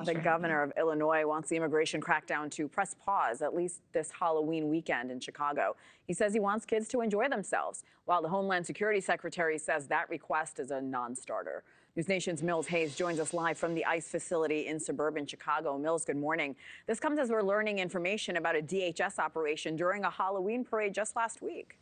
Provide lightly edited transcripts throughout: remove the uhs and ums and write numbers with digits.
The governor of Illinois wants the immigration crackdown to press pause, at least this Halloween weekend in Chicago. He says he wants kids to enjoy themselves, while the Homeland Security Secretary says that request is a non-starter. NewsNation's Mills Hayes joins us live from the ICE facility in suburban Chicago. Mills, good morning. This comes as we're learning information about a DHS operation during a Halloween parade just last week.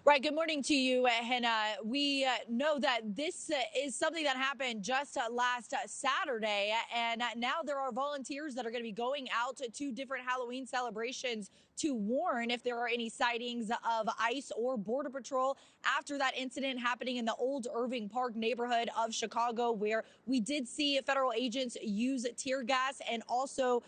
Right. Good morning to you, Hannah. We know that this is something that happened just last Saturday. And now there are volunteers that are going to be going out to different Halloween celebrations to warn if there are any sightings of ICE or Border Patrol after that incident happening in the old Irving Park neighborhood of Chicago, where we did see federal agents use tear gas and also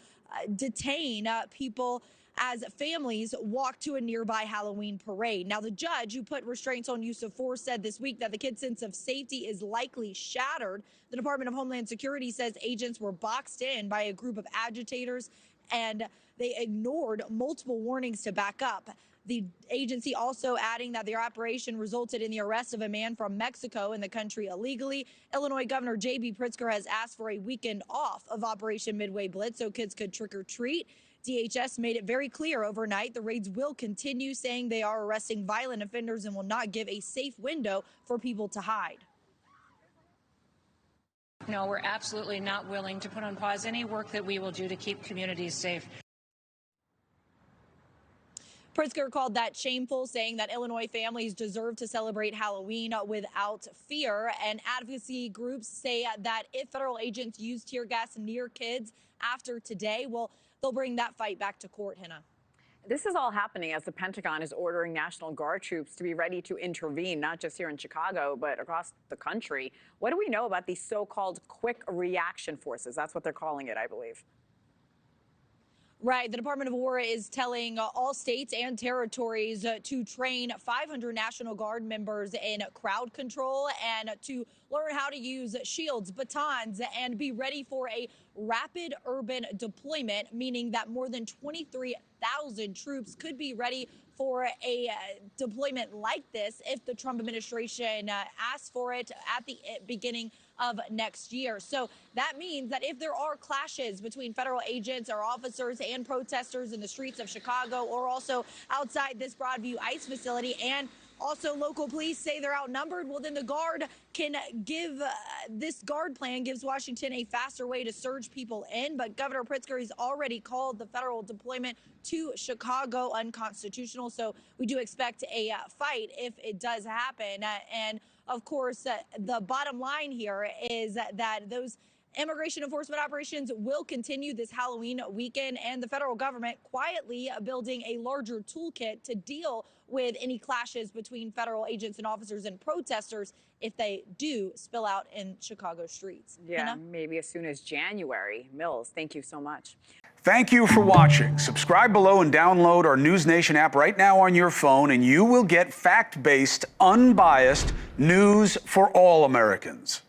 detain people as families walk to a nearby Halloween parade. Now, the judge who put restraints on use of force said this week that the kids' sense of safety is likely shattered. The Department of Homeland Security says agents were boxed in by a group of agitators and they ignored multiple warnings to back up. The agency also adding that their operation resulted in the arrest of a man from Mexico in the country illegally. Illinois Governor J.B. Pritzker has asked for a weekend off of Operation Midway Blitz so kids could trick or treat. DHS made it very clear overnight the raids will continue, saying they are arresting violent offenders and will not give a safe window for people to hide. No, we're absolutely not willing to put on pause any work that we will do to keep communities safe. Pritzker called that shameful, saying that Illinois families deserve to celebrate Halloween without fear. And advocacy groups say that if federal agents use tear gas near kids after today, well, they'll bring that fight back to court, Hannah. This is all happening as the Pentagon is ordering National Guard troops to be ready to intervene, not just here in Chicago, but across the country. What do we know about these so-called quick reaction forces? That's what they're calling it, I believe. Right. The Department of War is telling all states and territories to train 500 National Guard members in crowd control and to learn how to use shields, batons, and be ready for a rapid urban deployment, meaning that more than 23,000 troops could be ready for a deployment like this if the Trump administration asks for it at the beginning of next year. So that means that if there are clashes between federal agents or officers and protesters in the streets of Chicago or also outside this Broadview ICE facility, and also local police say they're outnumbered, well, then the Guard can give this Guard plan gives Washington a faster way to surge people in. But Governor Pritzker has already called the federal deployment to Chicago unconstitutional. So we do expect a fight if it does happen. And of course, the bottom line here is that those immigration enforcement operations will continue this Halloween weekend, and the federal government quietly building a larger toolkit to deal with any clashes between federal agents and officers and protesters if they do spill out in Chicago streets. Yeah, Hannah? maybe as soon as January. Mills, thank you so much. Thank you for watching. Subscribe below and download our NewsNation app right now on your phone, and you will get fact-based, unbiased news for all Americans.